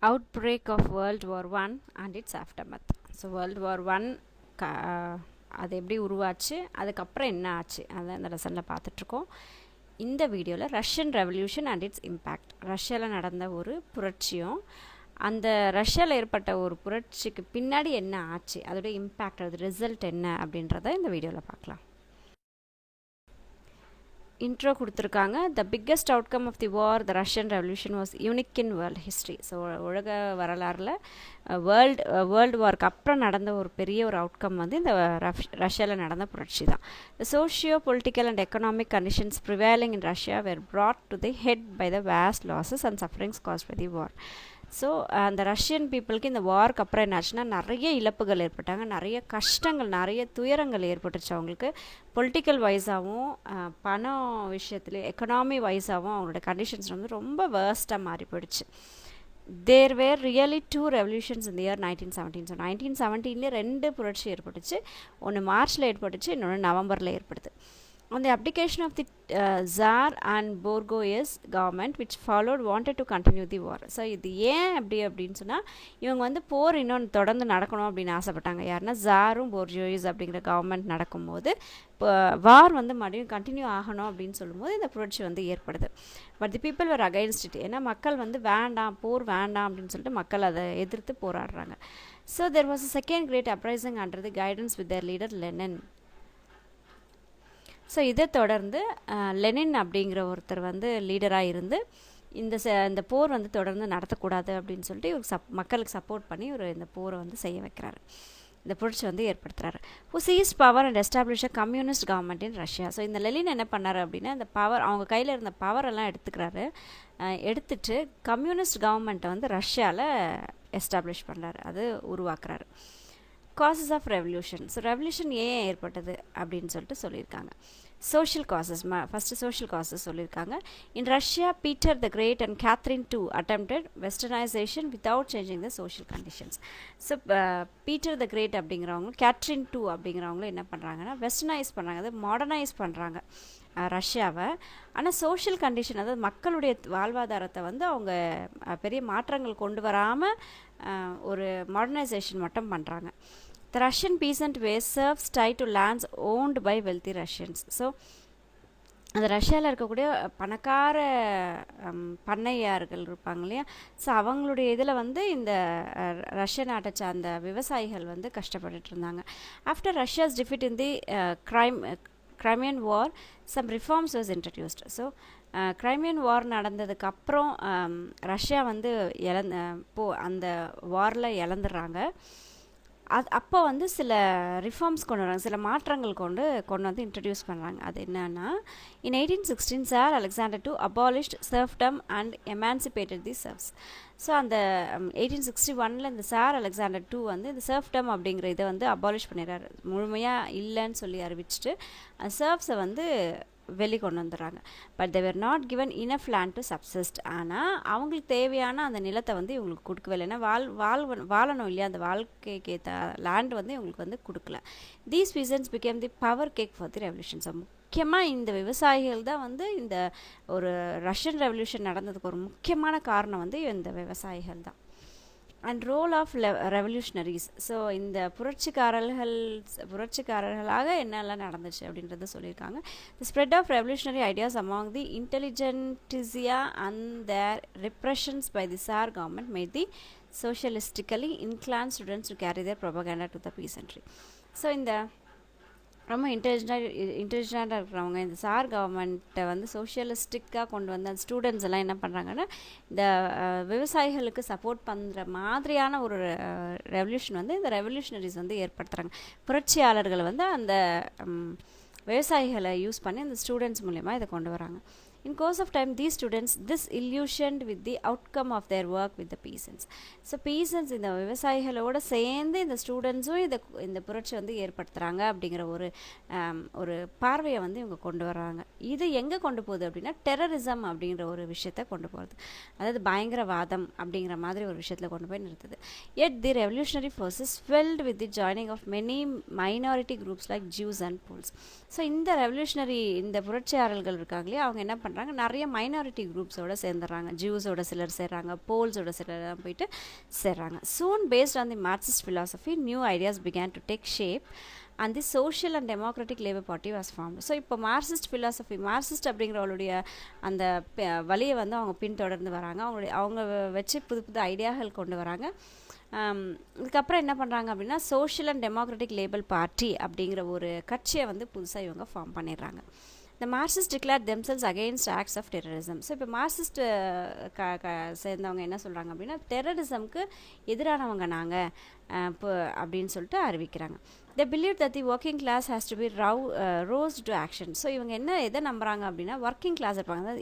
Outbreak of World War I and its aftermath. So world war one அது எப்படி உருவாச்சு, அதுக்கப்புறம் என்ன ஆச்சு, அதை இந்த லெசனில் பார்த்துட்ருக்கோம். இந்த வீடியோவில் Russian revolution and it's impact, ரஷ்யாவில் நடந்த ஒரு புரட்சியும் அந்த ரஷ்யாவில் ஏற்பட்ட ஒரு புரட்சிக்கு பின்னாடி என்ன ஆச்சு, அதோடைய இம்பேக்ட், அது ரிசல்ட் என்ன அப்படின்றத இந்த வீடியோவில் பார்க்கலாம். இன்ட்ரோ கொடுத்துருக்காங்க. The biggest outcome of the war the Russian revolution was unique in world history. So உலக வரலாறில் வேர்ல்டு வார்க்கு அப்புறம் நடந்த ஒரு பெரிய ஒரு அவுட்கம் வந்து இந்த ரஷ்யாவில் நடந்த புரட்சி தான். The socio political and economic conditions prevailing in Russia were brought to the head by the vast losses and sufferings caused by the war. So அந்த ரஷ்யன் பீப்புளுக்கு இந்த வார்க்கு அப்புறம் என்னாச்சுன்னா நிறைய இழப்புகள் ஏற்பட்டாங்க, நிறைய கஷ்டங்கள், நிறைய துயரங்கள் ஏற்பட்டுச்சு. அவங்களுக்கு பொலிட்டிக்கல் வைஸாகவும் பணம் விஷயத்துலேயும் எக்கனாமி வைஸாகவும் அவங்களோட கண்டிஷன்ஸ் வந்து ரொம்ப வேர்ஸ்ட்டாக மாறி போயிடுச்சு. தேர் வேர் ரியலி 2 ரெவல்யூஷன்ஸ் இந்த இயர் 1917. ஸோ 1917 2 புரட்சி ஏற்பட்டுச்சு. ஒன்று மார்ச்சில் ஏற்பட்டுச்சு, இன்னொன்று நவம்பரில் ஏற்படுது. On the abdication of the Tsar and Borgoyes government which followed wanted to continue the war. So இது ஏன் அப்படின்னு சொன்னால், இவங்க வந்து போர் இன்னொன்று தொடர்ந்து நடக்கணும் அப்படின்னு ஆசைப்பட்டாங்க. யாருன்னா ஜாரும் போர்ஜோயிஸ் அப்படிங்கிற கவர்மெண்ட் நடக்கும்போது இப்போ வார் வந்து மறுபடியும் கண்டினியூ ஆகணும் அப்படின்னு சொல்லும்போது இந்த புரட்சி வந்து ஏற்படுது. But the people var against it. ஏன்னா மக்கள் வந்து வேண்டாம், போர் வேண்டாம் அப்படின்னு சொல்லிட்டு மக்கள் அதை எதிர்த்து போராடுறாங்க. So there was a second grade uprising under the guidance with their leader Lenin. So இதை தொடர்ந்து லெனின் அப்படிங்கிற ஒருத்தர் வந்து லீடராக இருந்து இந்த போர் வந்து தொடர்ந்து நடத்தக்கூடாது அப்படின்னு சொல்லிட்டு இவர் மக்களுக்கு சப்போர்ட் பண்ணி இந்த போரை வந்து செய்ய வைக்கிறாரு, இந்த புரட்சி வந்து ஏற்படுத்துகிறாரு. Who seize power and establish a communist government in Russia. So இந்த லெனின் என்ன பண்ணார் அப்படின்னா, இந்த பவர் அவங்க கையில் இருந்த பவரெல்லாம் எடுத்துட்டு கம்யூனிஸ்ட் கவர்மெண்ட்டை வந்து ரஷ்யாவில் எஸ்டாப்ளிஷ் பண்ணுறாரு, அது உருவாக்குறாரு. Causes of revolution. So revolution ஏன் ஏற்பட்டது அப்படின்னு சொல்லிட்டு சொல்லியிருக்காங்க. Social causes, first social causes சொல்லியிருக்காங்க. In Russia Peter the great and Catherine two attempted westernization without changing the social conditions. So Peter the great அப்படிங்கிறவங்க, கேத்ரின் டூ அப்படிங்கிறவங்களும் என்ன பண்ணுறாங்கன்னா வெஸ்டர்னைஸ் பண்ணுறாங்க, அதாவது மாடர்னைஸ் பண்ணுறாங்க ரஷ்யாவை. ஆனால் சோஷியல் கண்டிஷன், அதாவது மக்களுடைய வாழ்வாதாரத்தை வந்து அவங்க பெரிய மாற்றங்கள் கொண்டு வராமல் ஒரு மாடர்னைசேஷன் மட்டும் பண்ணுறாங்க. The Russian peasant were serfs tied to lands owned by wealthy Russians. So அந்த ரஷ்யாவில் இருக்கக்கூடிய பணக்கார பண்ணையார்கள் இருப்பாங்க இல்லையா, ஸோ அவங்களுடைய இதில் வந்து இந்த ரஷ்ய நாட்டை சார்ந்த விவசாயிகள் வந்து கஷ்டப்பட்டுட்டு இருந்தாங்க. After Russia's defeat in the Crimean War, some reforms was introduced. So Crimean War நடந்ததுக்கப்புறம் ரஷ்யா வந்து அந்த வாரில் இழந்துடுறாங்க. அப்போ வந்து சில ரிஃபார்ம்ஸ் கொண்டு வராங்க, சில மாற்றங்கள் கொண்டு வந்து இன்ட்ரடியூஸ் பண்ணுறாங்க. அது என்னன்னா, in 1816 tsar Alexander two abolished serfdom and emancipated the serfs. So அந்த 1861 இந்த சார் அலெக்சாண்டர் டூ வந்து இந்த சர்ஃப்டம் அப்படிங்கிற இதை வந்து அபாலிஷ் பண்ணிடுறாரு, முழுமையாக இல்லைன்னு சொல்லி அறிவிச்சிட்டு அந்த சர்வ்ஸை வந்து வெளிக்கொண்டு வந்துடுறாங்க. But they where not given enough land to subsist. ஆனால் அவங்களுக்கு தேவையான அந்த நிலத்தை வந்து இவங்களுக்கு கொடுக்கவே இல்லை. ஏன்னா வாழணும் இல்லையா, அந்த வாழ்க்கைக்கு ஏற்ற லேண்ட் வந்து இவங்களுக்கு வந்து கொடுக்கல. These peasants became the powder keg for the revolution. So முக்கியமாக இந்த விவசாயிகள் தான் வந்து இந்த ஒரு ரஷ்யன் ரெவல்யூஷன் நடந்ததுக்கு ஒரு முக்கியமான காரணம் வந்து இந்த விவசாயிகள் தான். And role of revolutionaries. So இந்த புரட்சிக்காரர்களாக என்னெல்லாம் நடந்துச்சு அப்படின்றத சொல்லியிருக்காங்க. The spread of revolutionary ideas among the intelligentsia and their repressions by the tsar government made the socialistically inclined students to carry their propaganda to the peasantry. So இந்த ரொம்ப இன்டெலிஜென்ட்டாக இருக்கிறவங்க இந்த சார் கவர்மெண்ட்டை வந்து சோஷியலிஸ்டிக்காக கொண்டு வந்து அந்த ஸ்டூடெண்ட்ஸ் எல்லாம் என்ன பண்ணுறாங்கன்னா, இந்த விவசாயிகளுக்கு சப்போர்ட் பண்ணுற மாதிரியான ஒரு ரெவல்யூஷன் வந்து இந்த ரெவல்யூஷனரிஸ் வந்து ஏற்படுத்துகிறாங்க. புரட்சியாளர்கள் வந்து அந்த விவசாயிகளை யூஸ் பண்ணி அந்த ஸ்டூடெண்ட்ஸ் மூலமா இதை கொண்டு வராங்க. In course of time, these students disillusioned with the outcome of their work with the peasants. So peasants இந்த விவசாயிகளோடு சேர்ந்து இந்த ஸ்டூடெண்ட்ஸும் இந்த புரட்சி வந்து ஏற்படுத்துகிறாங்க அப்படிங்கிற ஒரு பார்வையை வந்து இவங்க கொண்டு வராங்க. இது எங்கே கொண்டு போகுது அப்படின்னா, டெரரிசம் அப்படிங்கிற ஒரு விஷயத்தை கொண்டு போகிறது, அதாவது பயங்கரவாதம் அப்படிங்கிற மாதிரி ஒரு விஷயத்தில் கொண்டு போய் நிறுத்துது. Yet the revolutionary forces filled with the joining of many minority groups like Jews and Poles. So இந்த புரட்சியாளர்கள் இருக்காங்களே, அவங்க என்ன பண்ணுறாங்க, பண்ணுறாங்க, நிறைய மைனாரிட்டி குரூப்ஸோடு சேர்ந்துடுறாங்க. ஜூஸோட சிலர் சேர்றாங்க, போல்ஸோட சிலர் போயிட்டு சேர்றாங்க. Soon based on the Marxist philosophy, new ideas began to take shape and the social and democratic labor party was formed. So இப்போ மார்க்சிஸ்ட் philosophy, மார்க்சிஸ்ட் அப்படிங்கிறவளுடைய அந்த வழியை வந்து அவங்க பின்தொடர்ந்து வராங்க. அவங்க வச்சு புது புது ஐடியாக்கள் கொண்டு வராங்க. இதுக்கப்புறம் என்ன பண்ணுறாங்க அப்படின்னா, social and democratic labour party அப்படிங்கிற ஒரு கட்சியை வந்து புதுசாக இவங்க ஃபார்ம் பண்ணிடுறாங்க. இந்த Marxist declare themselves against acts of terrorism. So இப்போ மார்க்சிஸ்ட் சேர்ந்தவங்க என்ன சொல்கிறாங்க அப்படின்னா, டெரரிசம்க்கு எதிரானவங்க நாங்கள் இப்போ அப்படின்னு சொல்லிட்டு அறிவிக்கிறாங்க. they believe that the working class has to be roused to action. So இவங்க எதை நம்புகிறாங்க அப்படின்னா, ஒர்க்கிங் கிளாஸ் இருப்பாங்க,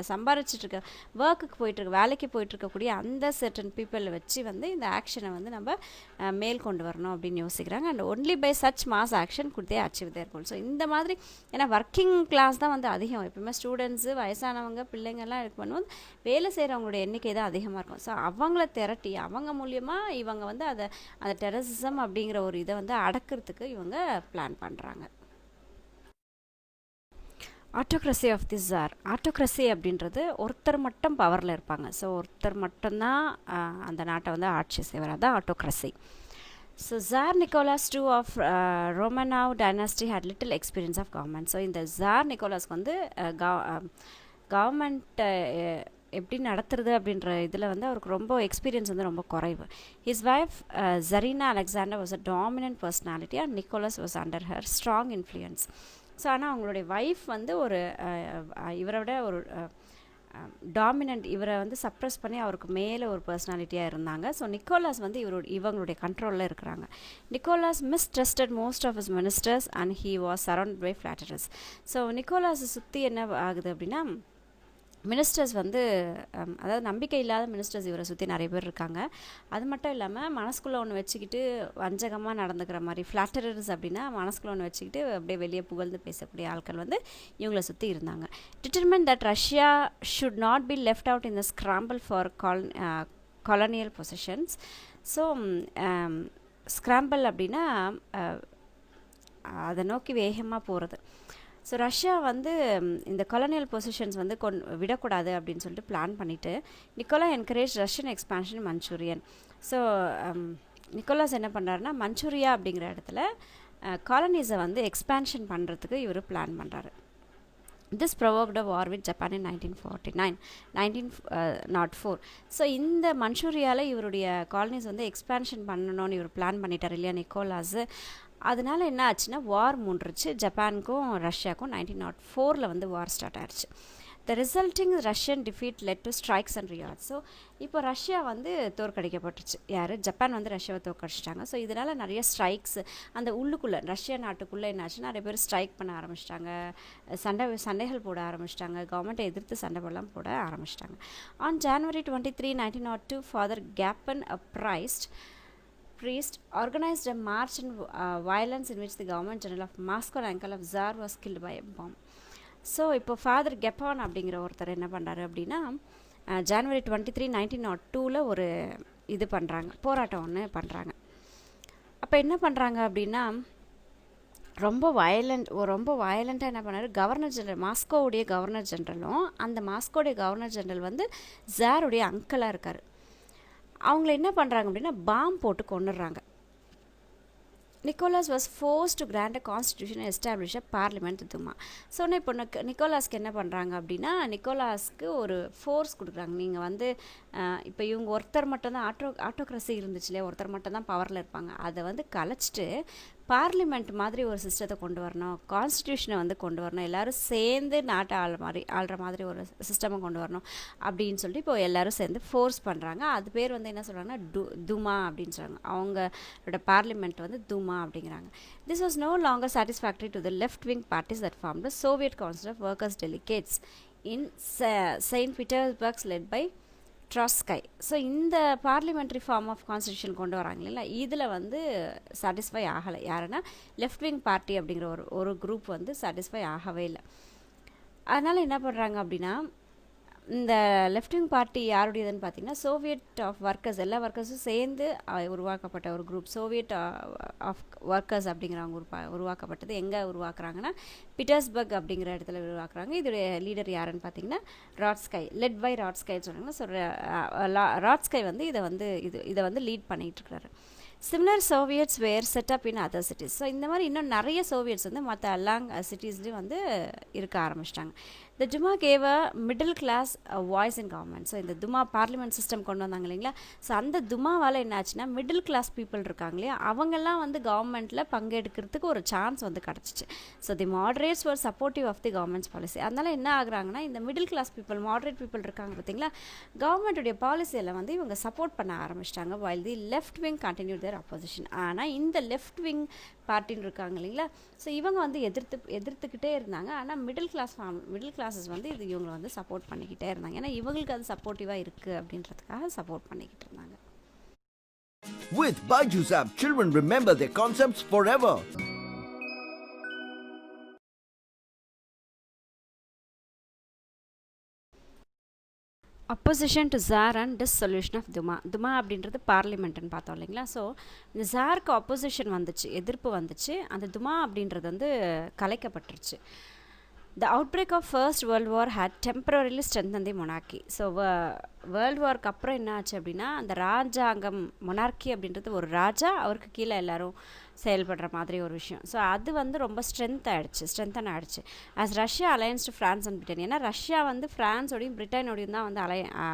சம்பாரிச்சிட்டு இருக்க, ஒர்க்குக்கு போயிட்டுருக்க, வேலைக்கு போயிட்டுருக்கக்கூடிய அந்த சர்டன் பீப்புளை வச்சு வந்து இந்த ஆக்ஷனை வந்து நம்ம மேல் கொண்டு வரணும் அப்படின்னு யோசிக்கிறாங்க. And only by such mass action could they achieve their goal. So இந்த மாதிரி, ஏன்னா ஒர்க்கிங் கிளாஸ் தான் வந்து அதிகம், எப்பவுமே ஸ்டூடெண்ட்ஸு, வயசானவங்க, பிள்ளைங்கள்லாம் இது பண்ணும்போது வேலை செய்கிறவங்களோட எண்ணிக்கை தான் அதிகமாக இருக்கும். ஸோ அவங்கள திரட்டி அவங்க மூலியமாக இவங்க வந்து அந்த டெரரிசம் அப்படிங்கிற ஒரு இதை வந்து அடக்கிறதுக்கு இவங்க பிளான் பண்ணுறாங்க. Autocracy of the tsar. Autocracy அப்படின்றது ஒருத்தர் மட்டும் பவரில் இருப்பாங்க. ஸோ ஒருத்தர் மட்டும்தான் அந்த நாட்டை வந்து ஆட்சி செய்வார், அதான் autocracy. So tsar Nicholas II of Romanov dynasty had little experience of government. So இந்த ஜார் நிக்கோலாஸ்க்கு வந்து கவர்மெண்ட்டை எப்படி நடத்துறது அப்படின்ற இதில் வந்து அவருக்கு ரொம்ப எக்ஸ்பீரியன்ஸ் வந்து ரொம்ப குறைவு. His wife tsarina Alexander was a dominant personality and Nicholas was under her strong influence. So ஆனால் அவங்களுடைய வைஃப் வந்து ஒரு இவரை விட ஒரு டாமினன்ட், இவரை வந்து சப்ரஸ் பண்ணி அவருக்கு மேலே ஒரு பர்சனாலிட்டியாக இருந்தாங்க. ஸோ நிக்கோலாஸ் வந்து இவங்களுடைய கண்ட்ரோலில் இருக்கிறாங்க. Nicholas mistrusted most of his ministers and he was surrounded by flatterers. So நிக்கோலாஸை சுற்றி என்ன ஆகுது அப்படின்னா, மினிஸ்டர்ஸ் வந்து அதாவது நம்பிக்கை இல்லாத மினிஸ்டர்ஸ் இவரை சுற்றி நிறைய பேர் இருக்காங்க. அது மட்டும் இல்லாமல் மனசுக்குள்ளே ஒன்று வச்சுக்கிட்டு வஞ்சகமாக நடந்துக்கிற மாதிரி, ஃப்ளாட்டரர்ஸ் அப்படின்னா மனசுக்குள்ளே ஒன்று வச்சுக்கிட்டு அப்படியே வெளியே புகழ்ந்து பேசக்கூடிய ஆட்கள் வந்து இவங்களை சுற்றி இருந்தாங்க. Determinant that Russia should not be left out in the scramble for colonial positions. So scramble அப்படின்னா அதை நோக்கி வேகமாக போகிறது. ஸோ ரஷ்யா வந்து இந்த கொலனியல் பொசிஷன்ஸ் வந்து விடக்கூடாது அப்படின்னு சொல்லிட்டு பிளான் பண்ணிவிட்டு Nicholas encourage Russian expansion Manchurian. So Nicholas என்ன பண்ணுறாருன்னா, மஞ்சூரியா அப்படிங்கிற இடத்துல காலனிஸை வந்து எக்ஸ்பான்ஷன் பண்ணுறதுக்கு இவர் பிளான் பண்ணுறாரு. This provoked a war with Japan in 1904. So இந்த மஞ்சூரியாவில் இவருடைய காலனிஸ் வந்து எக்ஸ்பான்ஷன் பண்ணணும்னு இவர் பிளான் பண்ணிட்டார் இல்லையா நிக்கோலாஸு. அதனால் என்ன ஆச்சுன்னா வார் மூண்டுருச்சு. ஜப்பானுக்கும் ரஷ்யாவுக்கும் 1904 வந்து வார் ஸ்டார்ட் ஆயிடுச்சு. த resulting Russian defeat led to strikes and ரியாட்ஸ். So இப்போ ரஷ்யா வந்து தோற்கடிக்கப்பட்டுச்சு. யார்? ஜப்பான் வந்து ரஷ்யாவை தோற்கடிச்சிட்டாங்க. ஸோ இதனால் நிறைய ஸ்ட்ரைக்ஸ் அந்த உள்ளுக்குள்ளே ரஷ்யா நாட்டுக்குள்ளே என்னாச்சு, நிறைய பேர் ஸ்ட்ரைக் பண்ண ஆரம்பிச்சிட்டாங்க, சண்டைகள் போட ஆரம்பிச்சிட்டாங்க, கவர்மெண்ட்டை எதிர்த்து சண்டை போட ஆரம்பிச்சிட்டாங்க. On January 23, 1902, father Gapon a priest organized a march and violence in which the government general of Moscow and uncle of Tsar was killed by a bomb. So இப்போ ஃபாதர் கெப்பான் அப்படிங்கிற ஒருத்தர் என்ன பண்ணுறாரு அப்படின்னா, January 23, 1902 ஒரு இது பண்ணுறாங்க, போராட்டம் ஒன்று பண்ணுறாங்க. அப்போ என்ன பண்ணுறாங்க அப்படின்னா, ரொம்ப வயலண்ட்டாக என்ன பண்ணார், கவர்னர் ஜெனரல், மாஸ்கோவுடைய கவர்னர் ஜெனரலும், அந்த மாஸ்கோடைய கவர்னர் ஜெனரல் வந்து ஜாருடைய அங்கிளாக இருக்கார். அவங்கள என்ன பண்ணுறாங்க அப்படின்னா பாம் போட்டு கொண்டுடுறாங்க. Nicholas was forced to grant a constitution establish a parliament Duma. So இப்போ நிக்கோலாஸ்க்கு என்ன பண்ணுறாங்க அப்படின்னா, நிக்கோலாஸ்க்கு ஒரு ஃபோர்ஸ் கொடுக்குறாங்க. நீங்கள் வந்து இப்போ இவங்க ஒருத்தர் மட்டும்தான் ஆட்டோக்ரஸி இருந்துச்சு இல்லையா, ஒருத்தர் மட்டும்தான் பவரில் இருப்பாங்க, அதை வந்து கலைச்சிட்டு பார்லிமெண்ட் மாதிரி ஒரு சிஸ்டத்தை கொண்டு வரணும், கான்ஸ்டிடியூஷனை வந்து கொண்டு வரணும், எல்லோரும் சேர்ந்து நாட்டை ஆள்ற மாதிரி ஒரு சிஸ்டமை கொண்டு வரணும் அப்படின்னு சொல்லிட்டு இப்போ எல்லோரும் சேர்ந்து ஃபோர்ஸ் பண்ணுறாங்க. அது பேர் வந்து என்ன சொல்கிறாங்கன்னா துமா அப்படின்னு சொல்கிறாங்க. அவங்களோட பார்லிமெண்ட் வந்து துமா அப்படிங்கிறாங்க. This was no longer satisfactory to the left wing parties that formed the Soviet council of workers delegates in Saint Petersburg's led by Trotsky. So இந்த பார்லிமெண்ட்ரி ஃபார்ம் ஆஃப் கான்ஸ்டியூஷன் கொண்டு வராங்க இல்லை, இதில் வந்து satisfy ஆகலை. யாருன்னா left wing party அப்படிங்கிற ஒரு குரூப் வந்து சாட்டிஸ்ஃபை ஆகவே இல்லை. அதனால் என்ன பண்ணுறாங்க அப்படின்னா, இந்த லெஃப்ட் விங் பார்ட்டி யாருடையதுன்னு பார்த்தீங்கன்னா சோவியட் ஆஃப் ஒர்க்கர்ஸ், எல்லா ஒர்க்கர்ஸும் சேர்ந்து உருவாக்கப்பட்ட ஒரு குரூப். சோவியட் ஆஃப் ஒர்க்கர்ஸ் அப்படிங்கிறவங்க உருவாக்கப்பட்டது. எங்கே உருவாக்குறாங்கன்னா பீட்டர்ஸ்பர்க் அப்படிங்கிற இடத்துல உருவாக்குறாங்க. இதோடைய லீடர் யாருன்னு பார்த்தீங்கன்னா ராட்ஸ்கை, லெட் பை ராட்ஸ்கைன்னு சொன்னாங்கன்னா. ஸோ ராட்ஸ்கை வந்து இதை வந்து லீட் பண்ணிகிட்டு இருக்கிறாரு. Similar soviets were set up in other cities. So இந்த மாதிரி இன்னும் நிறைய சோவியட்ஸ் வந்து மற்ற எல்லா சிட்டிஸ்லேயும் வந்து இருக்க ஆரம்பிச்சிட்டாங்க. இந்த Duma gave a middle class voice in government. So இந்த துமா பார்லிமெண்ட் சிஸ்டம் கொண்டு வந்தாங்க இல்லைங்களா. ஸோ அந்த துமாவால் என்னாச்சுன்னா மிடில் கிளாஸ் பீப்புள் இருக்காங்க இல்லையா, அவங்கெல்லாம் வந்து கவர்மெண்ட்டில் பங்கெடுக்கிறதுக்கு ஒரு சான்ஸ் வந்து கிடச்சிச்சு. So the moderates were supportive of the government's policy. அதனால் என்ன ஆகுறாங்கன்னா இந்த middle class people, moderate people இருக்காங்க பார்த்தீங்களா, கவர்மெண்ட்டுடைய பாலிசியில் வந்து இவங்க சப்போர்ட் பண்ண ஆரம்பிச்சிட்டாங்க. While the left wing continue their opposition. ஆனால் இந்த லெஃப்ட் விங் பார்ட்டின்னு இருக்காங்க இல்லைங்களா, ஸோ இவங்க வந்து எதிர்த்துக்கிட்டே இருந்தாங்க. ஆனால் மிடில் கிளாஸஸ் வந்து இவங்களை வந்து சப்போர்ட் பண்ணிக்கிட்டே இருந்தாங்க. ஏன்னா இவங்களுக்கு அது சப்போர்ட்டிவாக இருக்குது அப்படின்றதுக்காக சப்போர்ட் பண்ணிக்கிட்டு இருந்தாங்க. With Byju's app, children remember their concepts forever. Opposition to tsar and dissolution of Duma அப்படின்றது பார்லிமெண்ட்டுன்னு பார்த்தோம் இல்லைங்களா. ஸோ இந்த ஜாருக்கு அப்போசிஷன் வந்துச்சு, எதிர்ப்பு வந்துச்சு. அந்த துமா அப்படின்றது வந்து கலைக்கப்பட்டுருச்சு. The outbreak of First World War had temporarily strengthened the monarchy. So world வார்க்கு அப்புறம் என்ன ஆச்சு அப்படின்னா அந்த ராஜாங்கம், மொனார்க்கி அப்படின்றது ஒரு ராஜா, அவருக்கு கீழே எல்லோரும் செயல்படுற மாதிரி ஒரு விஷயம். ஸோ அது வந்து ரொம்ப ஸ்ட்ரென்தன் ஆகிடுச்சு. As Russia alliance to France and Britain. ஏன்னா ரஷ்யா வந்து ஃப்ரான்ஸோடையும் பிரிட்டனோடையும் தான் வந்து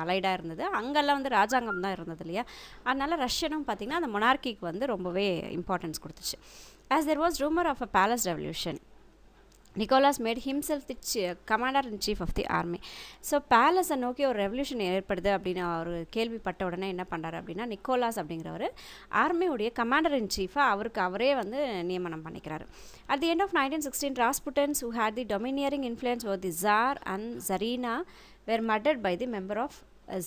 அலைடாக இருந்தது. அங்கெல்லாம் வந்து ராஜாங்கம் தான் இருந்தது இல்லையா. அதனால் ரஷ்யனும் பார்த்திங்கன்னா அந்த மொனார்க்கிக்கு வந்து ரொம்பவே இம்பார்ட்டன்ஸ் கொடுத்துச்சு. As there was rumour of a palace revolution, Nicholas made himself the commander in chief of the army. So பேலஸை நோக்கி ஒரு ரெவல்யூஷன் ஏற்படுது அப்படின்னு அவர் கேள்விப்பட்ட உடனே என்ன பண்ணுறாரு அப்படின்னா நிக்கோலாஸ் அப்படிங்கிறவர் ஆர்மியுடைய கமாண்டர் இன் சீஃபாக அவரே வந்து நியமனம் பண்ணிக்கிறாரு. At the end of 1916 Rasputin's who had the domineering influence over the Tsar and Tsarina were murdered by the member of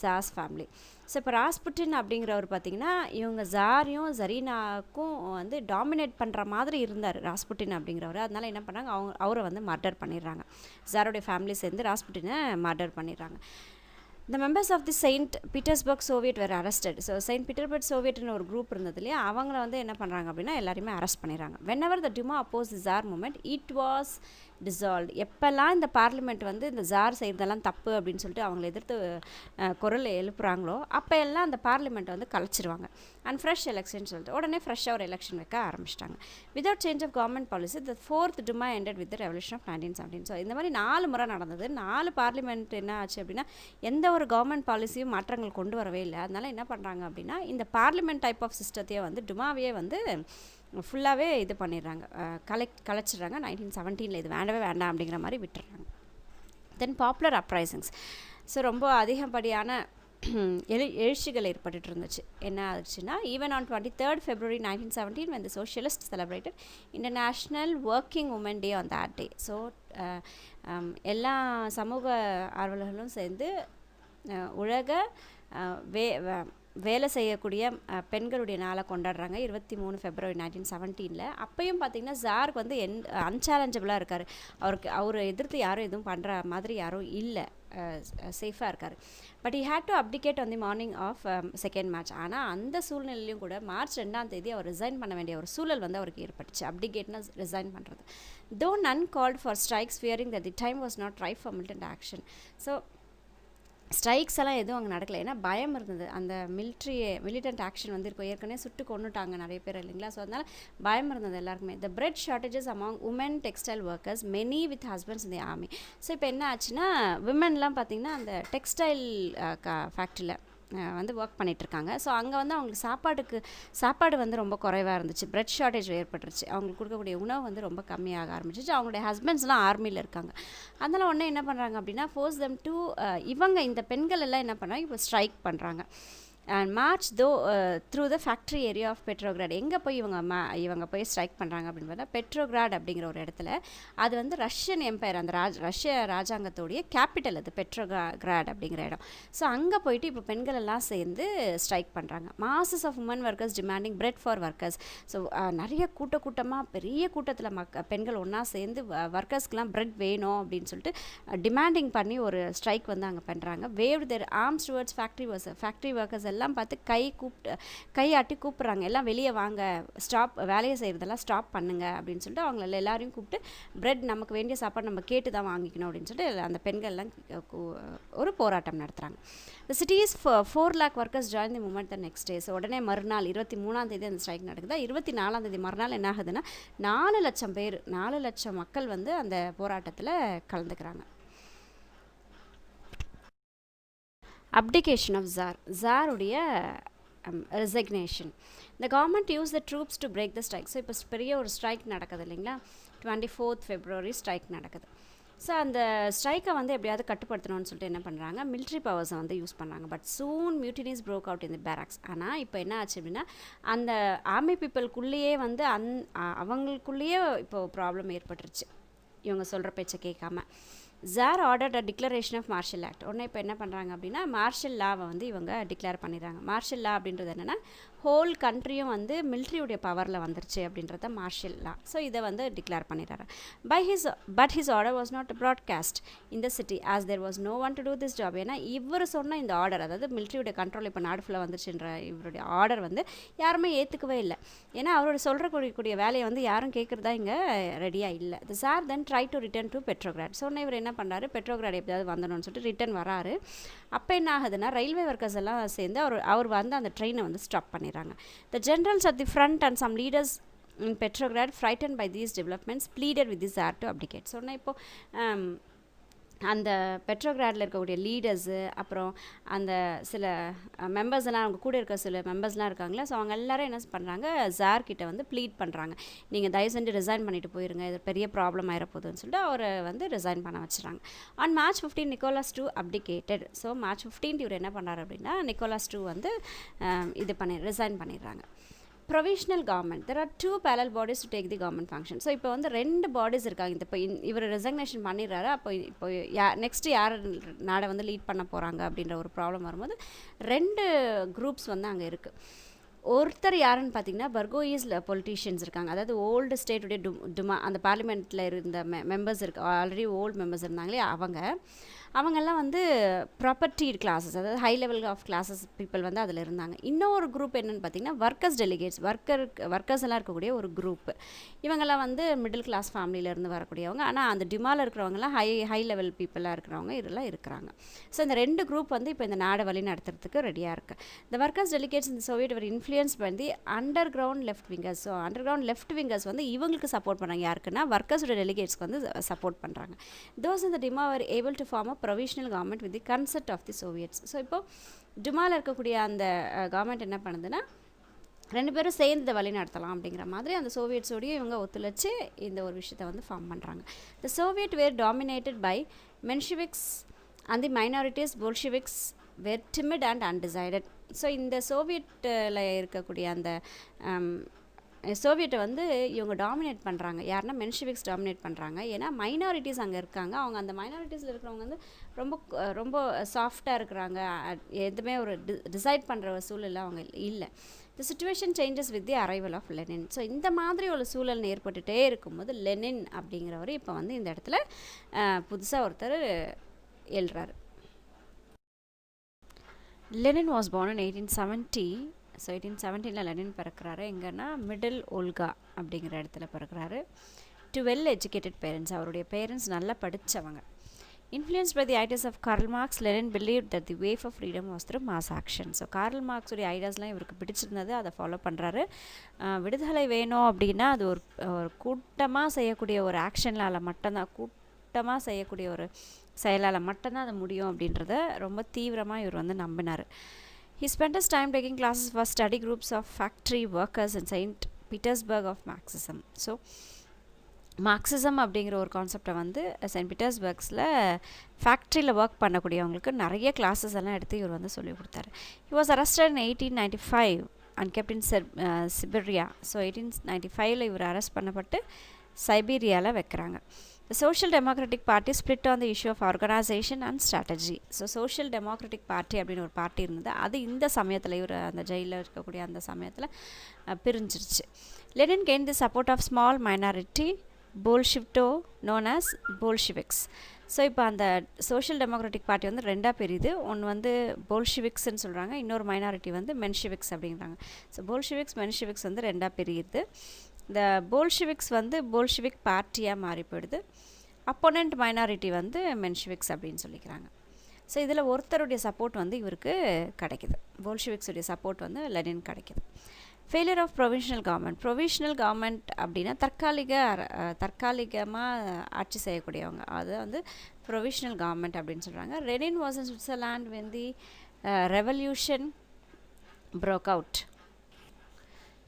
ஜாஸ் ஃபேமிலி. ஸோ இப்போ ராஸ்புட்டின் அப்படிங்கிறவர் பார்த்திங்கன்னா இவங்க ஜாரையும் ஜரீனாக்கும் வந்து டாமினேட் பண்ணுற மாதிரி இருந்தார் ராஸ்புட்டின் அப்படிங்கிறவர். அதனால் என்ன பண்ணாங்க, அவரை வந்து மர்டர் பண்ணிடுறாங்க. ஜாரோடைய ஃபேமிலி சேர்ந்து ராஸ்புட்டினை மர்டர் பண்ணிடுறாங்க. The members of the Saint Petersburg Soviet were arrested. So Saint Petersburg சோவியட்னு ஒரு குரூப் இருந்தது இல்லையா, அவங்கள வந்து என்ன பண்ணுறாங்க அப்படின்னா எல்லாருமே அரெஸ்ட் பண்ணிடுறாங்க. whenever the Duma opposed the Tsar movement, it was dissolved. எப்போல்லாம் இந்த பார்லிமெண்ட் வந்து இந்த ஜார் செய்கிறதெல்லாம் தப்பு அப்படின்னு சொல்லிட்டு அவங்கள எதிர்த்து குரல் எழுப்புறாங்களோ அப்போ எல்லாம் அந்த பார்லிமெண்ட்டை வந்து கலைச்சிருவாங்க. அண்ட் ஃப்ரெஷ் எலெக்ஷன் சொல்லிட்டு உடனே ஃப்ரெஷ்ஷாக ஒரு எலெக்ஷன் வைக்க ஆரம்பிச்சிட்டாங்க. Without change of government policy the 4th Duma ended with the revolution of 1917. So இந்த மாதிரி 4 முறை நடந்தது. 4 பார்லிமெண்ட் என்ன ஆச்சு அப்படின்னா எந்த ஒரு கவர்மெண்ட் பாலிசியும் மாற்றங்கள் கொண்டு வரவே இல்லை. அதனால் என்ன பண்ணுறாங்க அப்படின்னா இந்த பார்லிமெண்ட் டைப் ஆஃப் சிஸ்டத்தையே வந்து டுமாவையே வந்து ஃபுல்லாகவே இது பண்ணிடுறாங்க, கலைச்சிடுறாங்க. 1917 இது வேண்டவே வேண்டாம் அப்படிங்கிற மாதிரி விட்டுறாங்க. தென் பாப்புலர் அப்ரைசிங்ஸ். ஸோ ரொம்ப அதிகப்படியான எழுச்சிகள் ஏற்பட்டு இருந்துச்சு. என்ன ஆச்சுன்னா even on 23rd February 1917 when the socialists celebrated International Working Women Day on that day. So எல்லா சமூக ஆர்வலர்களும் சேர்ந்து உலக வேலை செய்யக்கூடிய பெண்களுடைய நாளை கொண்டாடுறாங்க 23 February 1917. அப்பையும் பார்த்திங்கன்னா ஜாருக்கு வந்து அன்சேலஞ்சபிளாக இருக்கார். அவரை எதிர்த்து யாரும் எதுவும் பண்ணுற மாதிரி யாரும் இல்லை, சேஃபாக இருக்கார். But he had to abdicate on the morning of second March. ஆனால் அந்த சூழ்நிலையிலையும் கூட March 2 அவர் ரிசைன் பண்ண வேண்டிய ஒரு சூழல் வந்து அவருக்கு ஏற்பட்டுச்சு. அப்டிகேட்னா ரிசைன் பண்ணுறது. Though none called for strikes fearing that the time was not right for militant action. So strikes எல்லாம் எதுவும் அங்கே நடக்கலை. ஏன்னா பயம் இருந்தது. அந்த மிலிட்டன்ட் ஆக்ஷன் வந்து இருக்கும், ஏற்கனவே சுட்டு கொண்டுட்டாங்க நிறைய பேர் இல்லைங்களா. ஸோ அதனால் பயம் இருந்தது எல்லாருக்குமே. The bread shortages among women textile workers many with husbands in the army. So இப்போ என்ன ஆச்சுன்னா விமன்லாம் பார்த்திங்கன்னா அந்த டெக்ஸ்டைல் ஃபேக்ட்ரியில் வந்து ஒர்க் பண்ணிகிட்ருக்காங்க. ஸோ அங்கே வந்து அவங்களுக்கு சாப்பாடு வந்து ரொம்ப குறைவாக இருந்துச்சு. பிரெட் ஷார்ட்டேஜ் ஏற்பட்டுருச்சு. அவங்களுக்கு கொடுக்கக்கூடிய உணவு வந்து ரொம்ப கம்மியாக ஆரம்பிச்சிச்சு. அவங்களுடைய ஹஸ்பண்ட்ஸ்லாம் ஆர்மியில் இருக்காங்க. அதனால் உடனே என்ன பண்ணுறாங்க அப்படின்னா ஃபோர்ஸ் தெம் டு இவங்க இந்த பெண்கள் எல்லாம் என்ன பண்ணுறாங்க இப்போ ஸ்ட்ரைக் பண்ணுறாங்க. And march through the factory area of Petrograd. எங்கே போய் இவங்க போய் ஸ்ட்ரைக் பண்ணுறாங்க அப்படின்னு பார்த்தா பெட்ரோகிராட் அப்படிங்கிற ஒரு இடத்துல. அது வந்து ரஷ்யன் எம்பையர், அந்த ரஷ்ய ராஜாங்கத்தோடைய கேபிட்டல் அது பெட்ரோகிராட் அப்படிங்கிற இடம். ஸோ அங்கே போயிட்டு இப்போ பெண்கள் எல்லாம் சேர்ந்து ஸ்ட்ரைக் பண்ணுறாங்க. Masses of women workers demanding bread for workers. So நிறைய கூட்டமாக பெரிய கூட்டத்தில் பெண்கள் ஒன்றா சேர்ந்து ஒர்க்கர்ஸ்க்கெலாம் பிரெட் வேணும் அப்படின்னு சொல்லிட்டு டிமாண்டிங் பண்ணி ஒரு ஸ்ட்ரைக் வந்து அங்கே பண்ணுறாங்க. வேவ் தேர் ஆர்ம்ஸ் டுவர்ட்ஸ் ஃபேக்ட்ரி ஒர்க்கர்ஸ் எல்லாம் பார்த்து கையாட்டி கூப்பிட்றாங்க, எல்லாம் வெளியே வாங்க, ஸ்டாப், வேலையை செய்கிறதெல்லாம் ஸ்டாப் பண்ணுங்க அப்படின்னு சொல்லிட்டு அவங்கள எல்லாரையும் கூப்பிட்டு பிரெட், நமக்கு வேண்டிய சாப்பாடு நம்ம கேட்டு தான் வாங்கிக்கணும் அப்படின்னு சொல்லிட்டு அந்த பெண்கள்லாம் ஒரு போராட்டம் நடத்துகிறாங்க. The city's 4 lakh workers joined the movement the next day. So உடனே மறுநாள் 23ஆம் தேதி அந்த ஸ்ட்ரைக் நடக்குது. 24ஆம் தேதி மறுநாள் என்ன ஆகுதுன்னா 4 லட்சம் பேர், 4 லட்சம் மக்கள் வந்து அந்த போராட்டத்தில் கலந்துக்கிறாங்க. Abdication of Tsar. Tsaruடைய resignation. The government used the troops to break the strike. So இப்போ பெரிய ஒரு ஸ்ட்ரைக் நடக்குது இல்லைங்களா, 24th February ஸ்ட்ரைக் நடக்குது. ஸோ அந்த ஸ்ட்ரைக்கை வந்து எப்படியாவது கட்டுப்படுத்தணும்னு சொல்லிட்டு என்ன பண்ணுறாங்க, மிலிட்ரி பவர்ஸை வந்து யூஸ் பண்ணுறாங்க. But soon mutinies broke out in the barracks. ஆனால் இப்போ என்ன ஆச்சு அப்படின்னா அந்த ஆர்மி பீப்புளுக்குள்ளேயே வந்து அவங்களுக்குள்ளேயே இப்போ ப்ராப்ளம் ஏற்பட்டுருச்சு, இவங்க சொல்கிற பேச்சை கேட்காம. Tsar ordered a declaration of martial act. உடனே இப்போ என்ன பண்ணுறாங்க அப்படின்னா மார்ஷல் லாவை வந்து இவங்க டிக்ளேர் பண்ணிடுறாங்க. மார்ஷல் லா அப்படின்றது என்னென்னா ஹோல் கண்ட்ரியும் வந்து மிலிட்ரியுடைய பவரில் வந்துருச்சு அப்படின்றத மார்ஷல் லா. ஸோ இதை வந்து டிக்ளேர் பண்ணிடுறாரு. But his order was not broadcast in the city as there was no one to do this job. ஏன்னா இவர் சொன்ன இந்த ஆர்டர், அதாவது மிலிட்ரியுடைய கண்ட்ரோல் இப்போ நாடு ஃபுல்லாக வந்துருச்சுன்ற இவருடைய ஆர்டர் வந்து யாருமே ஏற்றுக்கவே இல்லை. ஏன்னா அவரோட சொல்கிறக்கூடிய வேலையை வந்து யாரும் கேட்குறதா இங்கே ரெடியாக இல்லை. The tsar then tried to return to Petrograd. சொன்ன இவர் என்ன பண்ணுறாரு, பெட்ரோகிராட் எப்படியாவது வந்தணும்னு சொல்லிட்டு ரிட்டர்ன் வராரு. அப்போ என்ன ஆகுதுன்னா ரயில்வே ஒர்க்கர்ஸ் எல்லாம் சேர்ந்து அவர் வந்து அந்த ட்ரெயினை வந்து ஸ்டாப் பண்ணிடுறாங்க. The generals at the front and some leaders in Petrograd, frightened by these developments, pleaded with the Tsar to abdicate. So நான் இப்போது அந்த பெட்ரோகிராடில் இருக்கக்கூடிய லீடர்ஸு, அப்புறம் அந்த சில மெம்பர்ஸ் எல்லாம், அவங்க கூட இருக்க சில மெம்பர்ஸ்லாம் இருக்காங்களே, ஸோ அவங்க எல்லாரும் என்ன பண்ணுறாங்க, ஜார் கிட்ட வந்து ப்ளீட் பண்ணுறாங்க, நீங்கள் தயவு செஞ்சு ரிசைன் பண்ணிட்டு போயிருங்க, இது பெரிய ப்ராப்ளம் ஆயிரப்போகுதுன்னு சொல்லிட்டு அவரை வந்து ரிசைன் பண்ண வச்சுறாங்க. On March 15 Nicholas II abdicated. So March 15 இவர் என்ன பண்ணுறாரு அப்படின்னா நிக்கோலாஸ் II வந்து ரிசைன் பண்ணிடுறாங்க. Provisional government. There are 2 parallel bodies to take the government function. So இப்போ வந்து 2 பாடிஸ் இருக்காங்க. இப்போ இவர் ரெசிக்னேஷன் பண்ணிடுறாரு. இப்போ நெக்ஸ்ட்டு யார் நாடை வந்து லீட் பண்ண போகிறாங்க அப்படின்ற ஒரு ப்ராப்ளம் வரும்போது 2 குரூப்ஸ் வந்து அங்கே இருக்குது. ஒருத்தர் யாருன்னு பார்த்தீங்கன்னா பர்கோயிஸ் பொலிட்டீஷியன்ஸ் இருக்காங்க, அதாவது ஓல்டு ஸ்டேட்டுடைய டுமா, அந்த பார்லிமெண்ட்டில் இருந்த மெம்பர்ஸ் இருக்கு, ஆல்ரெடி ஓல்டு மெம்பர்ஸ் இருந்தாங்களே அவங்கெல்லாம் வந்து ப்ராப்பர்ட்டி கிளாஸஸ், அதாவது high level of classes people வந்து அதில் இருந்தாங்க. இன்னொரு குரூப் என்னென்னு பார்த்தீங்கன்னா ஒர்க்கர்ஸ் டெலிகேட்ஸ், ஒர்க்கர்ஸ் எல்லாம் இருக்கக்கூடிய ஒரு குரூப்பு. இவங்கெல்லாம் வந்து மிடில் கிளாஸ் ஃபேமிலியிலேருந்து வரக்கூடியவங்க, ஆனால் அந்த டிமாவில் இருக்கிறவங்கலாம் ஹை லெவல் பீப்புளாக இருக்கிறவங்க இதெல்லாம் இருக்கிறாங்க. ஸோ இந்த 2 குரூப் வந்து இப்போ இந்த நாடை வழி நடத்துறதுக்கு ரெடியாக இருக்குது. இந்த ஒர்க்கர்ஸ் டெலிகேட்ஸ் இந்த சோவியட் ஒரு இன்ஃப்ளூயன்ஸ் பண்ணி under ground left wingers. So under ground left wingers வந்து இவங்களுக்கு சப்போர்ட் பண்ணுறாங்க. யாருக்குன்னா ஒர்க்கர்ஸோட டெலிகேட்ஸ்க்கு வந்து சப்போர்ட் பண்ணுறாங்க. தோஸ் இந்த Duma are able to form a provisional government with the concept of the soviets. So இப்போ டிமாவில் இருக்கக்கூடிய அந்த கவர்மெண்ட் என்ன பண்ணுதுன்னா 2 பேரும் சேர்ந்து வழி நடத்தலாம் அப்படிங்கிற மாதிரி அந்த சோவியட்ஸோடையும் இவங்க ஒத்துழைச்சு இந்த ஒரு விஷயத்தை வந்து ஃபார்ம் பண்ணுறாங்க. The soviet were dominated by Mensheviks and the minorities Bolsheviks were timid and undecided. So இந்த சோவியட்டில் இருக்கக்கூடிய அந்த சோவியட்டை வந்து இவங்க டாமினேட் பண்ணுறாங்க. யாருன்னா மென்ஷிவிக்ஸ் டாமினேட் பண்ணுறாங்க. ஏன்னா மைனாரிட்டிஸ் அங்கே இருக்காங்க. அவங்க அந்த மைனாரிட்டிஸில் இருக்கிறவங்க வந்து ரொம்ப சாஃப்டாக இருக்கிறாங்க. எதுவுமே ஒரு டிசைட் பண்ணுற ஒரு சூழலில் அவங்க இல்லை. The situation changes with the arrival of Lenin. So இந்த மாதிரி ஒரு சூழல் ஏற்பட்டுகிட்டே இருக்கும்போது லெனின் அப்படிங்கிறவர் இப்போ வந்து இந்த இடத்துல புதுசாக ஒருத்தர் எழுறாரு. Lenin was born in 1870. So 1870 Lenin பிறக்கிறாரு. எங்கன்னா மிடில் ஓல்கா அப்படிங்கிற இடத்துல பிறக்கிறாரு. To well educated parents. அவருடைய பேரண்ட்ஸ் நல்லா படித்தவங்க. Influenced by the ideas of Karl Marx, Lenin believed that the way for freedom was through mass action. So Karl மார்க்ஸுடைய ஐடியாஸ்லாம் இவருக்கு பிடிச்சிருந்தது, அதை ஃபாலோ பண்ணுறாரு. விடுதலை வேணும் அப்படின்னா அது ஒரு கூட்டமாக செய்யக்கூடிய ஒரு ஆக்ஷனால் மட்டும்தான், கூட்டமாக செய்யக்கூடிய ஒரு செயலால் மட்டும்தான் அது முடியும் அப்படின்றத ரொம்ப தீவிரமாக இவர் வந்து நம்பினார். He spent his time taking classes for study groups of factory workers in St. Petersburg of Marxism. So Marxism அப்படிங்கிற ஒரு கான்செப்டை வந்து செயின்ட் பீட்டர்ஸ்பர்க்ஸில் ஃபேக்ட்ரியில் ஒர்க் பண்ணக்கூடியவங்களுக்கு நிறைய கிளாஸஸ் எல்லாம் எடுத்து இவர் வந்து சொல்லிக் கொடுத்தாரு. He was arrested in 1895 and kept in Siberia. So 1895 இவர் அரெஸ்ட் பண்ணப்பட்டு சைபீரியாவில் வைக்கிறாங்க. The Social Democratic Party split on the issue of organization and strategy. So Social Democratic Party அப்படின்னு ஒரு பார்ட்டி இருந்தது. அது இந்த சமயத்தில் இவர் அந்த ஜெயிலில் இருக்கக்கூடிய அந்த சமயத்தில் பிரிஞ்சிருச்சு. Lenin gained the support of small minority Bolshevito known as Bolsheviks. So இப்போ அந்த சோஷியல் டெமோக்ராட்டிக் பார்ட்டி வந்து ரெண்டாக பிரியுது. ஒன்று வந்து போல்ஷிவிக்ஸ்ன்னு சொல்கிறாங்க, இன்னொரு மைனாரிட்டி வந்து மென்ஷிவிக்ஸ் அப்படிங்கிறாங்க. ஸோ போல்ஷிவிக்ஸ் மென்ஷிவிக்ஸ் வந்து ரெண்டாக பிரியுது. இந்த போல்ஷிவிக்ஸ் வந்து போல்ஷிவிக் பார்ட்டியாக மாறி போயிடுது. அப்போனண்ட் மைனாரிட்டி வந்து மென்ஷிவிக்ஸ் அப்படின்னு சொல்லிக்கிறாங்க. ஸோ இதில் ஒருத்தருடைய சப்போர்ட் வந்து இவருக்கு கிடைக்கிது. போல்ஷிவிக்ஸுடைய சப்போர்ட் வந்து லெனின் கிடைக்கிது. Failure of provisional government. Provisional government அப்படின்னா தற்காலிகமாக ஆட்சி செய்யக்கூடியவங்க, அது வந்து ப்ரொவிஷனல் கவர்மெண்ட் அப்படின்னு சொல்கிறாங்க. Lenin was in Switzerland when the revolution broke out.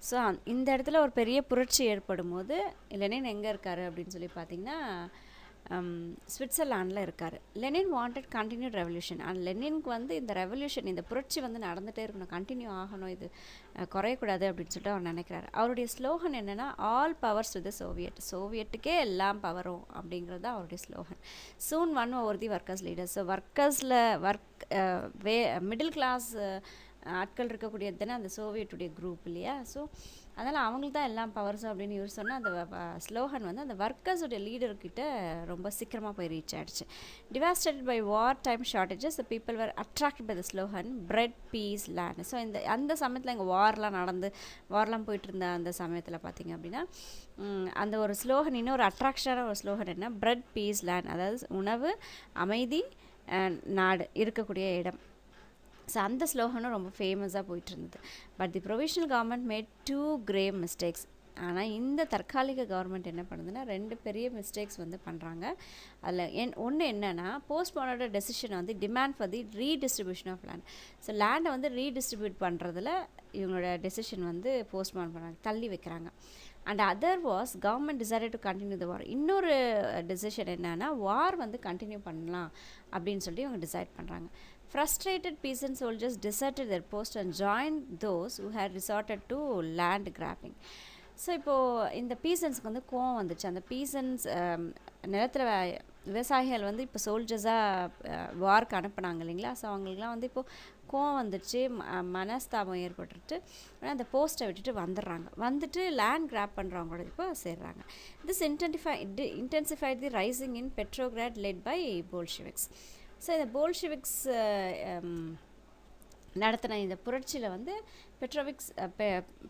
So இந்த இடத்துல ஒரு பெரிய புரட்சி ஏற்படும் போது லெனின் எங்கே இருக்கார் அப்படின்னு சொல்லி பார்த்தீங்கன்னா சுவிட்சர்லாண்டில் இருக்கார். Lenin wanted continued revolution. And லெனினுக்கு வந்து இந்த ரெவல்யூஷன், இந்த புரட்சி வந்து நடந்துகிட்டே இருக்கணும், கண்டினியூ ஆகணும், இது குறையக்கூடாது அப்படின்னு சொல்லிட்டு அவர் நினைக்கிறார். அவருடைய ஸ்லோகன் என்னென்னா ஆல் பவர்ஸ் டு த சோவியட்டுக்கே எல்லாம் பவரும் அப்படிங்கிறது தான் அவருடைய slogan. Soon won over the workers leaders. So ஒர்க்கர்ஸில் மிடில் கிளாஸ் ஆட்கள் இருக்கக்கூடியது தானே அந்த சோவியட்டுடைய குரூப் இல்லையா. ஸோ அதனால் அவங்களுக்கு தான் எல்லாம் பவர்ஸும் அப்படின்னு இவர் சொன்னால் அந்த ஸ்லோகன் வந்து அந்த ஒர்க்கர்ஸுடைய லீடர்கிட்ட ரொம்ப சீக்கிரமாக போய் ரீச் ஆகிடுச்சு. Devastated by war time shortages the people were attract by the slogan bread peace land. So அந்த சமயத்தில் இங்கே வார்லாம் போயிட்டு இருந்த அந்த சமயத்தில் பார்த்திங்க அப்படின்னா அந்த ஒரு ஸ்லோகன், இன்னொரு அட்ராக்ஷனான ஒரு ஸ்லோகன் என்ன, பிரெட் பீஸ் லேண்ட், அதாவது உணவு அமைதி நாடு இருக்கக்கூடிய இடம். ஸோ அந்த ஸ்லோகனும் ரொம்ப ஃபேமஸாக போயிட்டு இருந்தது. But the provisional government made 2 grave mistakes. ஆனால் இந்த தற்காலிக கவர்மெண்ட் என்ன பண்ணுதுன்னா 2 பெரிய மிஸ்டேக்ஸ் வந்து பண்ணுறாங்க. அதில் ஒன்று என்னென்னா போஸ்ட்போனோட டெசிஷனை வந்து demand for the redistribution of land. So லேண்டை வந்து ரீடிஸ்ட்ரிபியூட் பண்ணுறதுல இவங்களோட டெசிஷன் வந்து போஸ்ட்போன் பண்ணுறாங்க, தள்ளி வைக்கிறாங்க. And other was government decided to continue the war. இன்னொரு டெசிஷன் என்னென்னா வார் வந்து கண்டினியூ பண்ணலாம் அப்படின்னு சொல்லி இவங்க டிசைட் பண்ணுறாங்க. Frustrated peasant soldiers deserted their post and joined those who had resorted to land grabbing. So இப்போது இந்த பீசன்ஸ்க்கு வந்து கோவம் வந்துச்சு. அந்த பீசன்ஸ் நிலத்தில் விவசாயிகள் வந்து இப்போ சோல்ஜர்ஸாக வார்க்கு அனுப்புனாங்க இல்லைங்களா. ஸோ அவங்களுக்குலாம் வந்து இப்போது கோவம் வந்துடுச்சு, மனஸ்தாபம் ஏற்பட்டுட்டு அந்த போஸ்ட்டை விட்டுட்டு வந்துட்டு லேண்ட் கிராப் பண்ணுறவங்களோட இப்போ சேர்றாங்க. This intensified the rising in Petrograd led by Bolsheviks. So இந்த போல்ஷிவிக்ஸ் நடத்தின இந்த புரட்சியில் வந்து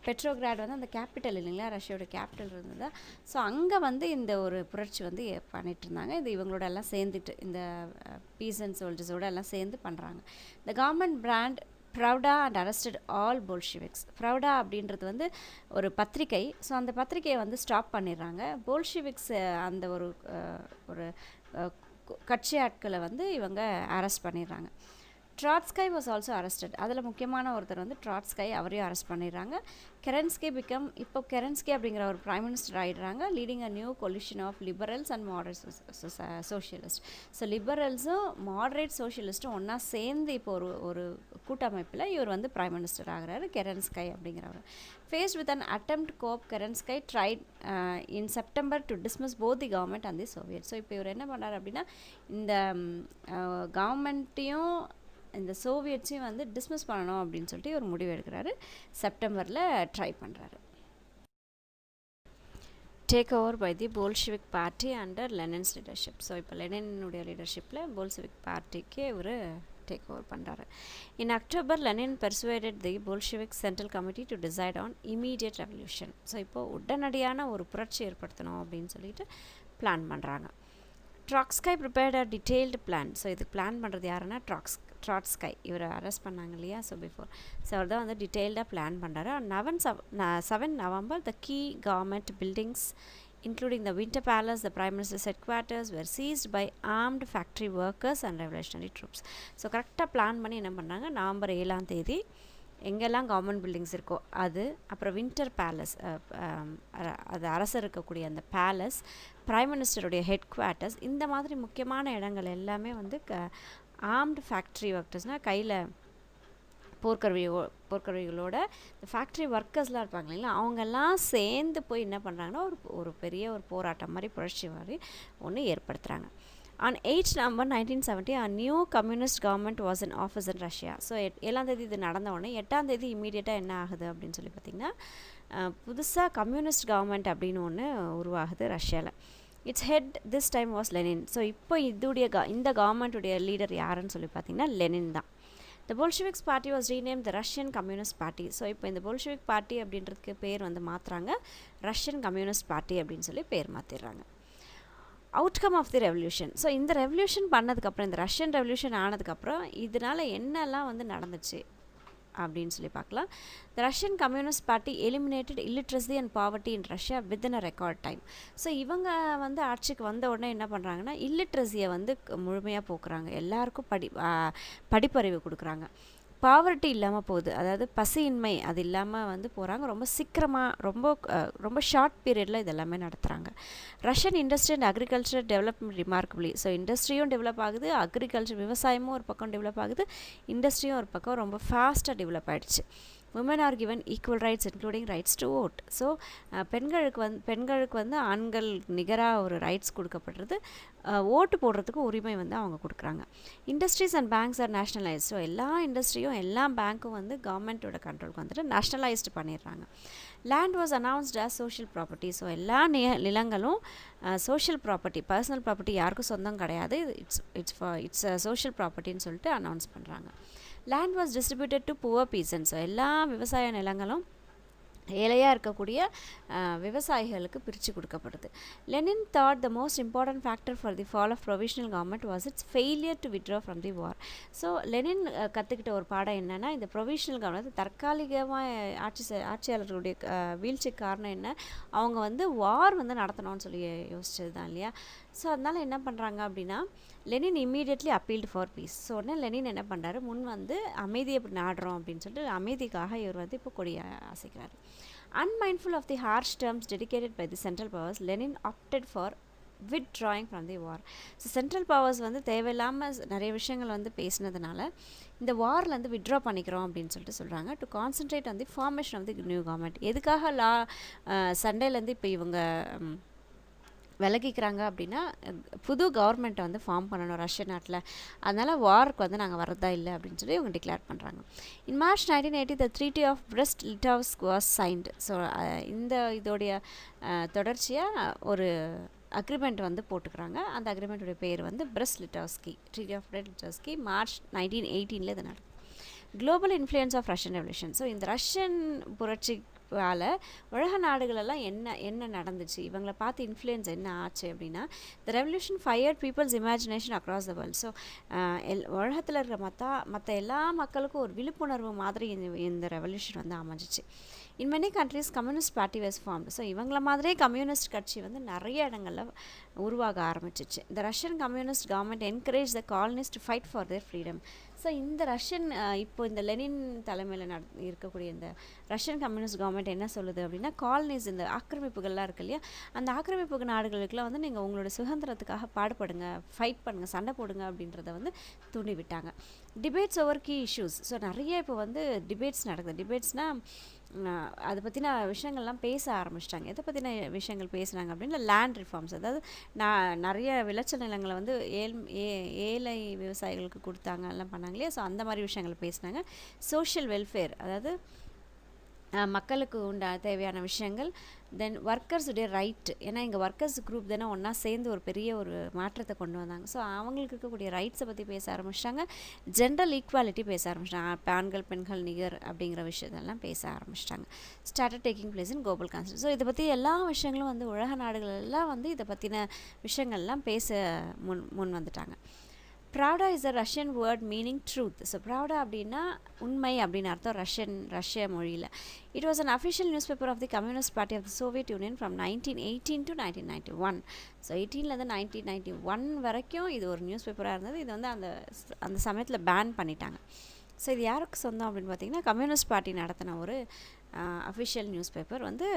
பெட்ரோகிராட் வந்து அந்த கேபிட்டல் இல்லைங்களா, ரஷ்யாவோட கேபிட்டல் இருந்ததா. ஸோ அங்கே வந்து இந்த ஒரு புரட்சி வந்து பண்ணிகிட்டு இருந்தாங்க. இது இவங்களோட எல்லாம் சேர்ந்துட்டு இந்த பீசன்ட் சோல்ஜர்ஸோடு எல்லாம் சேர்ந்து பண்ணுறாங்க. இந்த government banned Pravda and arrested all Bolsheviks. Pravda அப்படின்றது வந்து ஒரு பத்திரிகை. ஸோ அந்த பத்திரிகையை வந்து ஸ்டாப் பண்ணிடுறாங்க. போல்ஷிவிக்ஸ் அந்த ஒரு கட்சி ஆட்களை வந்து இவங்க அரெஸ்ட் பண்ணிடுறாங்க. ட்ராட்ஸ்கை வாஸ் ஆல்சோ அரெஸ்டட். அதில் முக்கியமான ஒருத்தர் வந்து ட்ராட்ஸ்கை, அவரையும் அரெஸ்ட் பண்ணிடுறாங்க. இப்போ கெரன்ஸ்கி அப்படிங்கிற ஒரு பிரைம் மினிஸ்டர் ஆகிடுறாங்க, leading a new coalition of liberals and moderate socialist. So லிபரல்ஸும் மாடரேட் சோஷியலிஸ்ட்டும் ஒன்றா சேர்ந்து இப்போ ஒரு கூட்டமைப்பில் இவர் வந்து பிரைம் மினிஸ்டர் ஆகிறாரு, கெரன்ஸ்கை அப்படிங்கிறவர். Faced with an attempt to cope, Kerensky tried in September to dismiss both the government and the Soviets. So இப்போ இவர் என்ன பண்ணுறாரு அப்படின்னா இந்த கவர்மெண்ட்டையும் இந்த சோவியட்ஸையும் வந்து டிஸ்மிஸ் பண்ணணும் அப்படின்னு சொல்லிட்டு ஒரு முடிவு எடுக்கிறாரு. செப்டம்பரில் ட்ரை பண்ணுறாரு. Take over by the Bolshevik party under Lenin's leadership. So இப்போ லெனினுடைய லீடர்ஷிப்பில் போல்ஷிவிக் பார்ட்டிக்கு இவர் டேக் ஓவர் பண்ணுறாரு. In October Lenin persuaded the Bolshevik central committee to decide on immediate revolution. So இப்போது உடனடியான ஒரு புரட்சி ஏற்படுத்தணும் அப்படின்னு சொல்லிட்டு பிளான் பண்ணுறாங்க. Trotsky prepared a detailed plan. So இதுக்கு பிளான் பண்ணுறது யாருன்னா ட்ராட்ஸ்கை. இவரை அரெஸ்ட் பண்ணாங்க இல்லையா. ஸோ அவர் தான் வந்து டீட்டெயில்டாக பிளான் பண்ணுறாரு. 7 November the key government buildings including the Winter Palace, the Prime Minister's headquarters were seized by armed factory workers and revolutionary troops. So கரெக்டாக பிளான் பண்ணி என்ன பண்ணுறாங்க, நவம்பர் 7 எங்கெல்லாம் கவர்மெண்ட் பில்டிங்ஸ் இருக்கோ அது, அப்புறம் வின்டர் பேலஸ், அது அரசர் இருக்கக்கூடிய அந்த பேலஸ், பிரைம் மினிஸ்டருடைய ஹெட் குவார்ட்டர்ஸ், இந்த மாதிரி முக்கியமான இடங்கள் எல்லாமே வந்து ஆர்ம்டு ஃபேக்ட்ரி ஒர்க்கர்ஸ்னால் கையில் போர்க்கருவிகளோட ஃபேக்ட்ரி ஒர்க்கர்ஸ்லாம் இருப்பாங்க இல்லைங்களா, அவங்கெல்லாம் சேர்ந்து போய் என்ன பண்ணுறாங்கன்னா ஒரு பெரிய ஒரு போராட்டம் மாதிரி புரட்சி மாதிரி ஒன்று ஏற்படுத்துகிறாங்க. On 8 November 1970, a new communist government was in office in Russia. So 7ஆம் தேதி இது நடந்த உடனே 8ஆம் தேதி இம்மீடியட்டாக என்ன ஆகுது அப்படின்னு சொல்லி பார்த்திங்கன்னா, புதுசாக கம்யூனிஸ்ட் கவர்மெண்ட் அப்படின்னு ஒன்று உருவாகுது ரஷ்யாவில். It's head this time was Lenin. So இப்போ இந்த கவர்மெண்ட்டுடைய லீடர் யாருன்னு சொல்லி பார்த்திங்கன்னா லெனின் தான். The Bolsheviks party was renamed the Russian Communist Party. So இப்போ இந்த Bolshevik party அப்படின்றதுக்கு பேர் வந்து மாற்றுறாங்க, ரஷ்யன் கம்யூனிஸ்ட் பார்ட்டி அப்படின்னு சொல்லி பேர் மாற்றிடுறாங்க. Outcome of the revolution. So இந்த ரெவல்யூஷன் பண்ணதுக்கப்புறம், இந்த ரஷ்யன் ரெவல்யூஷன் ஆனதுக்கப்புறம் இதனால் என்னெல்லாம் வந்து நடந்துச்சு அப்படின்னு சொல்லி பார்க்கலாம். த Russian communist party eliminated illiteracy and poverty in Russia within a record time. So இவங்க வந்து ஆட்சிக்கு வந்த உடனே என்ன பண்ணுறாங்கன்னா, இல்லிட்ரஸியை வந்து முழுமையாக போக்குறாங்க, எல்லாருக்கும் படிப்பறிவு கொடுக்குறாங்க. பாவர்ட்டி இல்லாமல் போகுது, அதாவது பசியின்மை அது இல்லாமல் வந்து போகிறாங்க. ரொம்ப சீக்கிரமாக ரொம்ப ஷார்ட் பீரியடில் இதெல்லாமே நடத்துகிறாங்க. Russian industry and agriculture development remarkably. So இண்டஸ்ட்ரியும் டெவலப் ஆகுது, அக்ரிகல்ச்சர் விவசாயமும் ஒரு பக்கம் டெவலப் ஆகுது, இண்டஸ்ட்ரியும் ஒரு பக்கம் ரொம்ப ஃபாஸ்ட்டாக டெவலப் ஆகிடுச்சு. women are given equal rights including rights to vote. So பெண்களுக்கு வந்து ஆண்கள் நிகராக ஒரு ரைட்ஸ் கொடுக்கப்படுறது, ஓட்டு போடுறதுக்கு உரிமை வந்து அவங்க கொடுக்குறாங்க. Industries and banks R nationalised. So எல்லா இண்டஸ்ட்ரியும் எல்லா பேங்க்கும் வந்து கவர்மெண்ட்டோட கண்ட்ரோலுக்கு வந்துட்டு நேஷ்னலைஸ்டு பண்ணிடுறாங்க. Land was announced as social property. So எல்லா நிலங்களும் சோஷியல் ப்ராப்பர்ட்டி, பர்சனல் ப்ராப்பர்ட்டி யாருக்கும் சொந்தம் கிடையாது, இட்ஸ் சோஷியல் ப்ராப்பர்ட்டின்னு சொல்லிட்டு அனௌன்ஸ் பண்ணுறாங்க. Land was distributed to poor peasants. So எல்லா விவசாய நிலங்களும் ஏழையாக இருக்கக்கூடிய விவசாயிகளுக்கு பிரித்து கொடுக்கப்படுது. Lenin thought the most important factor for the fall of provisional government was its failure to withdraw from the war. So Lenin கற்றுக்கிட்ட ஒரு பாடம் என்னென்னா, இந்த ப்ரொவிஷனல் கவர்மெண்ட் தற்காலிகமாக ஆட்சியாளர்களுடைய வீழ்ச்சிக்கு காரணம் என்ன, அவங்க வந்து வார் வந்து நடத்தணும்னு சொல்லி யோசிச்சது தான் இல்லையா. ஸோ அதனால் என்ன பண்ணுறாங்க அப்படின்னா, Lenin immediately appealed for peace. So உடனே லெனின் என்ன பண்ணுறாரு, முன் வந்து அமைதியை நாடுறோம் அப்படின்னு சொல்லிட்டு அமைதிக்காக இவர் வந்து இப்போ கொடியை அசைக்கிறார். Unmindful of the harsh terms dedicated by the central powers, Lenin opted for withdrawing from the war. So central powers வந்து தேவையில்லாமல் நிறைய விஷயங்கள் வந்து பேசினதுனால இந்த வார்லேருந்து வித்ட்ரா பண்ணிக்கிறோம் அப்படின்னு சொல்லிட்டு சொல்கிறாங்க. To concentrate on the formation of the new government. எதுக்காக சண்டேலேருந்து இப்போ இவங்க விலகிக்கிறாங்க அப்படின்னா, புது கவர்மெண்ட்டை வந்து ஃபார்ம் பண்ணணும் ரஷ்ய நாட்டில், அதனால் வார்க்கு வந்து நாங்கள் வரதா இல்லை அப்படின்னு சொல்லி இவங்க டிக்ளேர் பண்ணுறாங்க. In March 1980 the treaty of Brest Litovsk was signed. So இதோடைய தொடர்ச்சியாக ஒரு அக்ரிமெண்ட் வந்து போட்டுக்கிறாங்க. அந்த அக்ரிமெண்ட்டுடைய பேர் வந்து Brest Litovsk, treaty of Brest Litovsk. March 1918 இது நடக்கும். Global influence of Russian revolution. So இந்த ரஷ்யன் புரட்சி உலக நாடுகளெல்லாம் என்ன நடந்துச்சு, இவங்களை பார்த்து இன்ஃப்ளூயன்ஸ் என்ன ஆச்சு அப்படின்னா, the revolution fired people's imagination across the world. So உலகத்தில் இருக்கிற மற்ற எல்லா மக்களுக்கும் ஒரு விழிப்புணர்வு மாதிரி இந்த ரெவல்யூஷன் வந்து அமைஞ்சிச்சு. In many countries communist party was formed. So இவங்கள மாதிரியே கம்யூனிஸ்ட் கட்சி வந்து நிறைய இடங்களில் உருவாக ஆரம்பிச்சிச்சு. The Russian communist government encourage the colonist to fight for their freedom. So இந்த ரஷ்யன் இப்போ இந்த லெனின் தலைமையில் இருக்கக்கூடிய இந்த ரஷ்யன் கம்யூனிஸ்ட் கவர்மெண்ட் என்ன சொல்லுது அப்படின்னா, காலனிஸ், இந்த ஆக்கிரமிப்புகள்லாம் இருக்கு இல்லையா, அந்த ஆக்கிரமிப்பு நாடுகளுக்கெல்லாம் வந்து நீங்கள் உங்களோட சுதந்திரத்துக்காக பாடுபடுங்க, ஃபைட் பண்ணுங்கள், சண்டை போடுங்க அப்படின்றத வந்து தூண்டி விட்டாங்க. Debates over key issues. So நிறைய இப்போ வந்து டிபேட்ஸ் நடக்குது. டிபேட்ஸ்னால் அதை பற்றின விஷயங்கள்லாம் பேச ஆரம்பிச்சிட்டாங்க. எதை பற்றின விஷயங்கள் பேசுகிறாங்க அப்படின்னா, லேண்ட் ரிஃபார்ம்ஸ், அதாவது நிறைய விளைச்சல் நிலங்களை வந்து ஏழை விவசாயிகளுக்கு கொடுத்தாங்க, எல்லாம் பண்ணாங்க இல்லையா. ஸோ அந்த மாதிரி விஷயங்கள் பேசுனாங்க. சோஷியல் வெல்ஃபேர், அதாவது மக்களுக்கு தேவையான விஷயங்கள். தென் ஒர்க்கர்ஸுடைய ரைட், ஏன்னா இங்கே ஒர்க்கர்ஸ் குரூப் தானே ஒன்றா சேர்ந்து ஒரு பெரிய ஒரு மாற்றத்தை கொண்டு வந்தாங்க. ஸோ அவங்களுக்கு இருக்கக்கூடிய ரைட்ஸை பற்றி பேச ஆரம்பிச்சிட்டாங்க. ஜென்ரல் ஈக்குவாலிட்டி பேச ஆரம்பிச்சிட்டாங்க. ஆண்கள் பெண்கள் நிகர் அப்படிங்கிற விஷயத்தெல்லாம் பேச ஆரம்பிச்சிட்டாங்க. ஸ்டார்டட் டேக்கிங் பிளேஸ் இன் குளோபல் கான்செப்ட். ஸோ இதை பற்றி எல்லா விஷயங்களும் வந்து உலக நாடுகள் எல்லாம் வந்து இதை பற்றின விஷயங்கள்லாம் பேச முன் வந்துட்டாங்க. Pravda is a Russian word meaning truth. So Pravda அப்படின்னா உண்மை அப்படின்னு அர்த்தம் ரஷ்ய மொழியில். It was an official newspaper of the communist party of the soviet union from 1918 to 1991. So 18லேருந்து 1991 வரைக்கும் இது ஒரு நியூஸ் பேப்பராக இருந்தது. இது வந்து அந்த சமயத்தில் பேன் பண்ணிட்டாங்க. ஸோ இது யாருக்கு சொந்தம் அப்படின்னு பார்த்தீங்கன்னா கம்யூனிஸ்ட் பார்ட்டி நடத்தின ஒரு அஃபிஷியல் நியூஸ் பேப்பர் வந்து